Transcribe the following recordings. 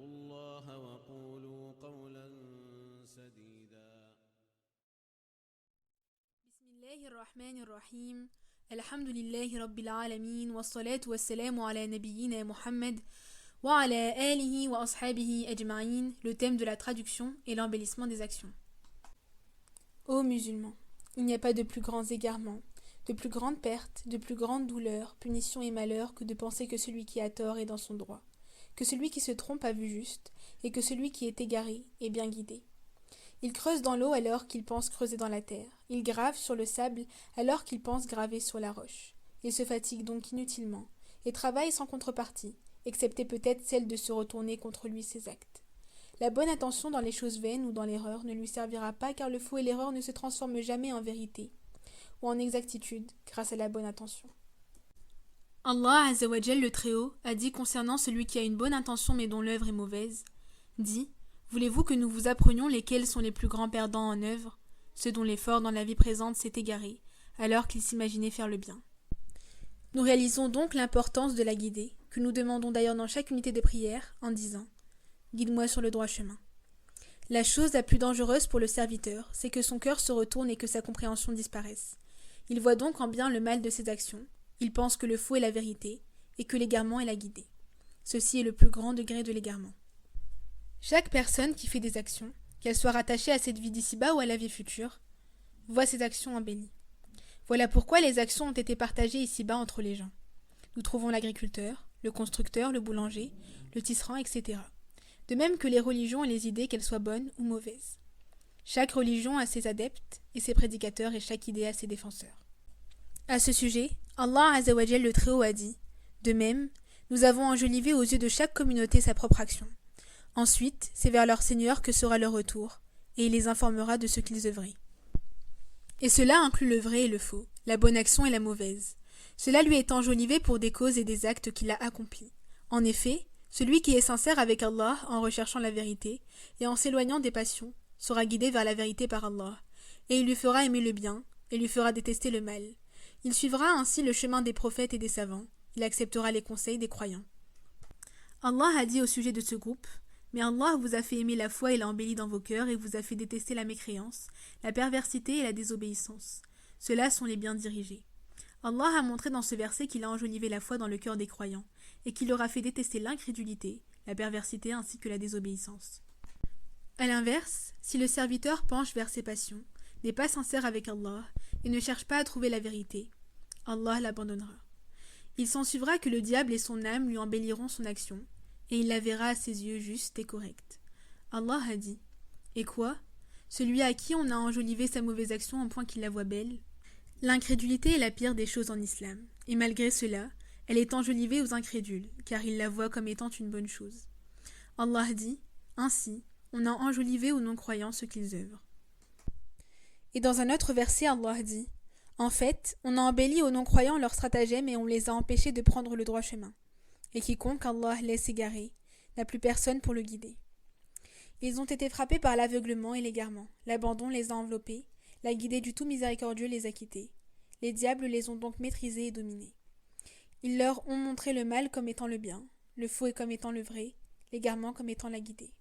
واتقوا الله وقولوا قولا سديدا. بسم الله الرحمن الرحيم. الحمد لله رب العالمين والصلاة والسلام على نبينا Muhammad وعلى آله وأصحابه أجمعين. Le thème de la traduction est l'embellissement des actions. Ô musulmans, il n'y a pas de plus grands égarements, de plus grandes pertes, de plus grandes douleurs, punitions et malheurs que de penser que celui qui a tort est dans son droit, que celui qui se trompe a vu juste, et que celui qui est égaré est bien guidé. Il creuse dans l'eau alors qu'il pense creuser dans la terre. Il grave sur le sable alors qu'il pense graver sur la roche. Il se fatigue donc inutilement, et travaille sans contrepartie, excepté peut-être celle de se retourner contre lui ses actes. La bonne attention dans les choses vaines ou dans l'erreur ne lui servira pas car le faux et l'erreur ne se transforment jamais en vérité ou en exactitude grâce à la bonne intention. Allah Azzawajal le Très-Haut a dit concernant celui qui a une bonne intention mais dont l'œuvre est mauvaise, dit « Voulez-vous que nous vous apprenions lesquels sont les plus grands perdants en œuvre, ceux dont l'effort dans la vie présente s'est égaré, alors qu'ils s'imaginaient faire le bien ?» Nous réalisons donc l'importance de la guider, que nous demandons d'ailleurs dans chaque unité de prière en disant « Guide-moi sur le droit chemin ». La chose la plus dangereuse pour le serviteur, c'est que son cœur se retourne et que sa compréhension disparaisse. Il voit donc en bien le mal de ses actions, il pense que le faux est la vérité et que l'égarement est la guidée. Ceci est le plus grand degré de l'égarement. Chaque personne qui fait des actions, qu'elle soit rattachée à cette vie d'ici-bas ou à la vie future, voit ses actions embellies. Voilà pourquoi les actions ont été partagées ici-bas entre les gens. Nous trouvons l'agriculteur, le constructeur, le boulanger, le tisserand, etc. De même que les religions et les idées, qu'elles soient bonnes ou mauvaises. Chaque religion a ses adeptes et ses prédicateurs et chaque idée a ses défenseurs. À ce sujet, Allah Azzawajal le Très-Haut a dit « De même, nous avons enjolivé aux yeux de chaque communauté sa propre action. Ensuite, c'est vers leur Seigneur que sera leur retour, et il les informera de ce qu'ils œuvraient. » Et cela inclut le vrai et le faux, la bonne action et la mauvaise. Cela lui est enjolivé pour des causes et des actes qu'il a accomplis. En effet, celui qui est sincère avec Allah en recherchant la vérité et en s'éloignant des passions sera guidé vers la vérité par Allah, et il lui fera aimer le bien et lui fera détester le mal. Il suivra ainsi le chemin des prophètes et des savants, il acceptera les conseils des croyants. Allah a dit au sujet de ce groupe « Mais Allah vous a fait aimer la foi et l'a embellie dans vos cœurs et vous a fait détester la mécréance, la perversité et la désobéissance. Ceux-là sont les bien dirigés. » Allah a montré dans ce verset qu'il a enjolivé la foi dans le cœur des croyants et qu'il leur a fait détester l'incrédulité, la perversité ainsi que la désobéissance. À l'inverse, si le serviteur penche vers ses passions, n'est pas sincère avec Allah et ne cherche pas à trouver la vérité, Allah l'abandonnera. Il s'ensuivra que le diable et son âme lui embelliront son action et il la verra à ses yeux juste et correcte. Allah a dit « Et quoi ? Celui à qui on a enjolivé sa mauvaise action en point qu'il la voit belle ?» L'incrédulité est la pire des choses en islam, et malgré cela, elle est enjolivée aux incrédules, car ils la voient comme étant une bonne chose. Allah dit « Ainsi, on a enjolivé aux non-croyants ce qu'ils œuvrent. » Et dans un autre verset, Allah dit « En fait, on a embelli aux non-croyants leurs stratagèmes et on les a empêchés de prendre le droit chemin. Et quiconque Allah laisse égarer, n'a plus personne pour le guider. » Ils ont été frappés par l'aveuglement et l'égarement, l'abandon les a enveloppés, la guidée du tout miséricordieux les a quittés. Les diables les ont donc maîtrisés et dominés. Ils leur ont montré le mal comme étant le bien, le faux comme étant le vrai, l'égarement comme étant la guidée.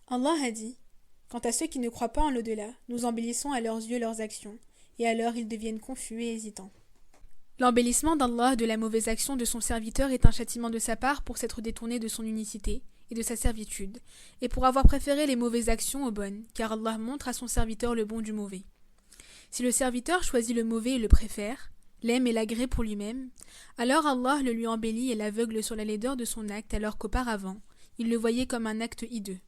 Allah a dit « Quant à ceux qui ne croient pas en l'au-delà, nous embellissons à leurs yeux leurs actions, et alors ils deviennent confus et hésitants. » L'embellissement d'Allah de la mauvaise action de son serviteur est un châtiment de sa part pour s'être détourné de son unicité et de sa servitude, et pour avoir préféré les mauvaises actions aux bonnes, car Allah montre à son serviteur le bon du mauvais. Si le serviteur choisit le mauvais et le préfère, l'aime et l'agrée pour lui-même, alors Allah le lui embellit et l'aveugle sur la laideur de son acte alors qu'auparavant, il le voyait comme un acte hideux.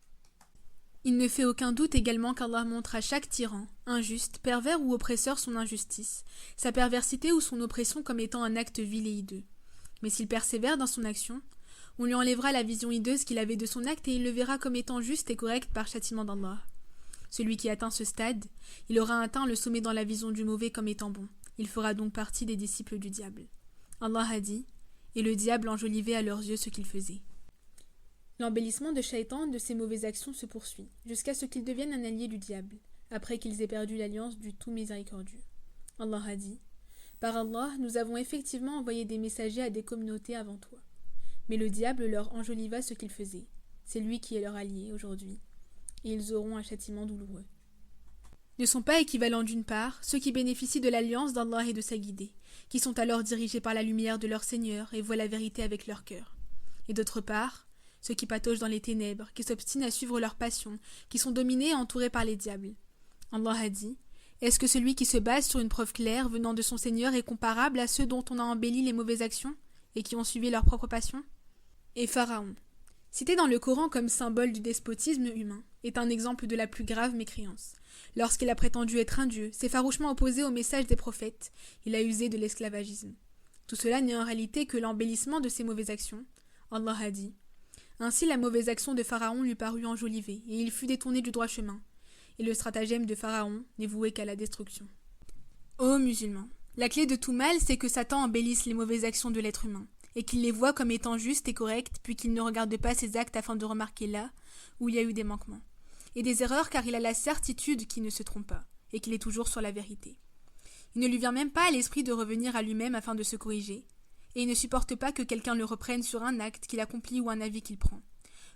Il ne fait aucun doute également qu'Allah montre à chaque tyran, injuste, pervers ou oppresseur son injustice, sa perversité ou son oppression comme étant un acte vil et hideux. Mais s'il persévère dans son action, on lui enlèvera la vision hideuse qu'il avait de son acte et il le verra comme étant juste et correct par châtiment d'Allah. Celui qui atteint ce stade, il aura atteint le sommet dans la vision du mauvais comme étant bon. Il fera donc partie des disciples du diable. Allah a dit, et le diable enjolivait à leurs yeux ce qu'il faisait. L'embellissement de Shaitan de ses mauvaises actions se poursuit, jusqu'à ce qu'il devienne un allié du diable, après qu'ils aient perdu l'alliance du tout miséricordieux. Allah a dit, par Allah, nous avons effectivement envoyé des messagers à des communautés avant toi. Mais le diable leur enjoliva ce qu'ils faisaient. c'est lui qui est leur allié aujourd'hui, et ils auront un châtiment douloureux. Ne sont pas équivalents d'une part ceux qui bénéficient de l'alliance d'Allah et de sa guidée, qui sont alors dirigés par la lumière de leur Seigneur et voient la vérité avec leur cœur. Et d'autre part, ceux qui pataugent dans les ténèbres, qui s'obstinent à suivre leurs passions, qui sont dominés et entourés par les diables. Allah a dit: est-ce que celui qui se base sur une preuve claire venant de son Seigneur est comparable à ceux dont on a embelli les mauvaises actions et qui ont suivi leurs propres passions? Et Pharaon, cité dans le Coran comme symbole du despotisme humain, est un exemple de la plus grave mécréance. Lorsqu'il a prétendu être un dieu, s'est farouchement opposé au message des prophètes, il a usé de l'esclavagisme. Tout cela n'est en réalité que l'embellissement de ses mauvaises actions. Allah a dit: ainsi la mauvaise action de Pharaon lui parut enjolivée, et il fut détourné du droit chemin. Et le stratagème de Pharaon n'est voué qu'à la destruction. Ô musulmans, la clé de tout mal, c'est que Satan embellisse les mauvaises actions de l'être humain, et qu'il les voit comme étant justes et correctes, puis qu'il ne regarde pas ses actes afin de remarquer là où il y a eu des manquements, et des erreurs, car il a la certitude qu'il ne se trompe pas, et qu'il est toujours sur la vérité. Il ne lui vient même pas à l'esprit de revenir à lui-même afin de se corriger, et il ne supporte pas que quelqu'un le reprenne sur un acte qu'il accomplit ou un avis qu'il prend.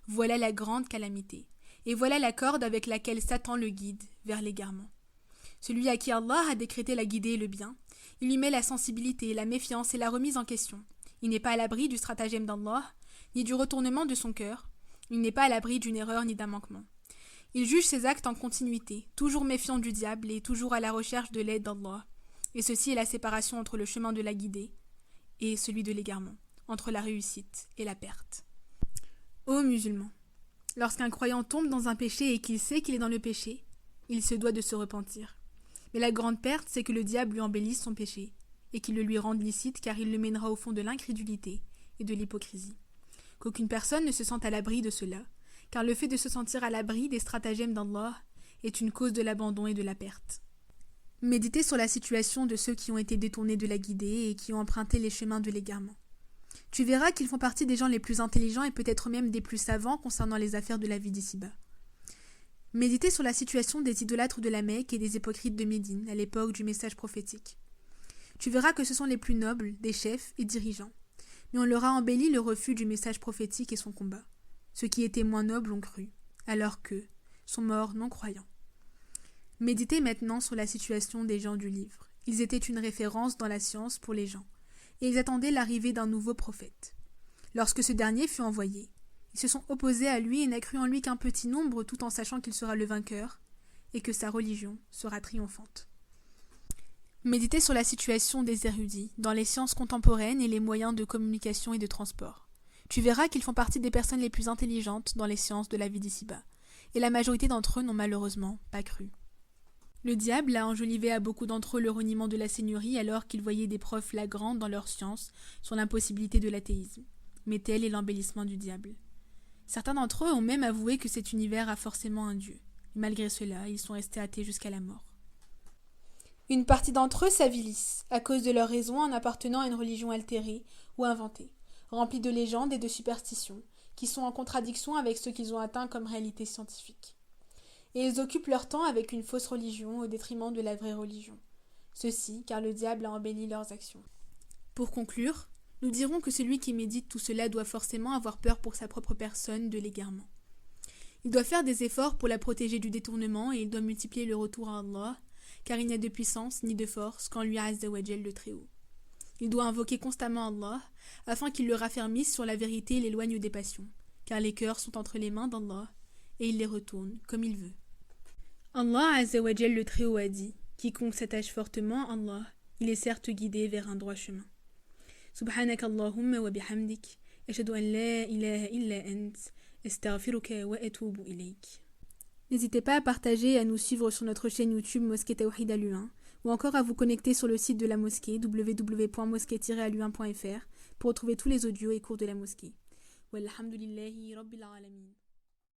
Voilà la grande calamité. Et voilà la corde avec laquelle Satan le guide vers l'égarement. Celui à qui Allah a décrété la guidée et le bien, il lui met la sensibilité, la méfiance et la remise en question. Il n'est pas à l'abri du stratagème d'Allah, ni du retournement de son cœur. Il n'est pas à l'abri d'une erreur ni d'un manquement. Il juge ses actes en continuité, toujours méfiant du diable et toujours à la recherche de l'aide d'Allah. Et ceci est la séparation entre le chemin de la guidée et celui de l'égarement, entre la réussite et la perte. Ô musulmans, lorsqu'un croyant tombe dans un péché et qu'il sait qu'il est dans le péché, il se doit de se repentir. Mais la grande perte, c'est que le diable lui embellisse son péché, et qu'il le lui rende licite, car il le mènera au fond de l'incrédulité et de l'hypocrisie. Qu'aucune personne ne se sente à l'abri de cela, car le fait de se sentir à l'abri des stratagèmes d'Allah est une cause de l'abandon et de la perte. Méditez sur la situation de ceux qui ont été détournés de la guidée et qui ont emprunté les chemins de l'égarement. Tu verras qu'ils font partie des gens les plus intelligents et peut-être même des plus savants concernant les affaires de la vie d'ici-bas. Méditez sur la situation des idolâtres de la Mecque et des hypocrites de Médine à l'époque du message prophétique. Tu verras que ce sont les plus nobles, des chefs et dirigeants. Mais on leur a embelli le refus du message prophétique et son combat. Ceux qui étaient moins nobles ont cru, alors qu'eux sont morts non-croyants. Méditez maintenant sur la situation des gens du livre. Ils étaient une référence dans la science pour les gens, et ils attendaient l'arrivée d'un nouveau prophète. Lorsque ce dernier fut envoyé, ils se sont opposés à lui et n'a cru en lui qu'un petit nombre, tout en sachant qu'il sera le vainqueur et que sa religion sera triomphante. Méditez sur la situation des érudits dans les sciences contemporaines et les moyens de communication et de transport. Tu verras qu'ils font partie des personnes les plus intelligentes dans les sciences de la vie d'ici-bas, et la majorité d'entre eux n'ont malheureusement pas cru. Le diable a enjolivé à beaucoup d'entre eux le reniement de la seigneurie alors qu'ils voyaient des preuves flagrantes dans leur science sur l'impossibilité de l'athéisme. Mais tel est l'embellissement du diable. Certains d'entre eux ont même avoué que cet univers a forcément un dieu. Et malgré cela, ils sont restés athées jusqu'à la mort. Une partie d'entre eux s'avilissent à cause de leur raison en appartenant à une religion altérée ou inventée, remplie de légendes et de superstitions, qui sont en contradiction avec ce qu'ils ont atteint comme réalité scientifique. Et ils occupent leur temps avec une fausse religion au détriment de la vraie religion. Ceci car le diable a embelli leurs actions. Pour conclure, nous dirons que celui qui médite tout cela doit forcément avoir peur pour sa propre personne de l'égarement. Il doit faire des efforts pour la protéger du détournement et il doit multiplier le retour à Allah, car il n'y a de puissance ni de force qu'en lui Azza wa Jal le Très-Haut. Il doit invoquer constamment Allah, afin qu'il le raffermisse sur la vérité et l'éloigne des passions, car les cœurs sont entre les mains d'Allah, et il les retourne comme il veut. Allah Azza wa Jal le Très-Haut a dit: quiconque s'attache fortement à Allah, il est certes guidé vers un droit chemin. Subhanak Allahumma wa bihamdik, ashhadu an la ilaha illa ant, astaghfiruka wa atubu ilayk. N'hésitez pas à partager et à nous suivre sur notre chaîne YouTube Mosquée Tawhid Al-Lu'in, ou encore à vous connecter sur le site de la mosquée www.mosquée-al-lu'in.fr pour retrouver tous les audios et cours de la mosquée. Walhamdulillahi Rabbil Alamin.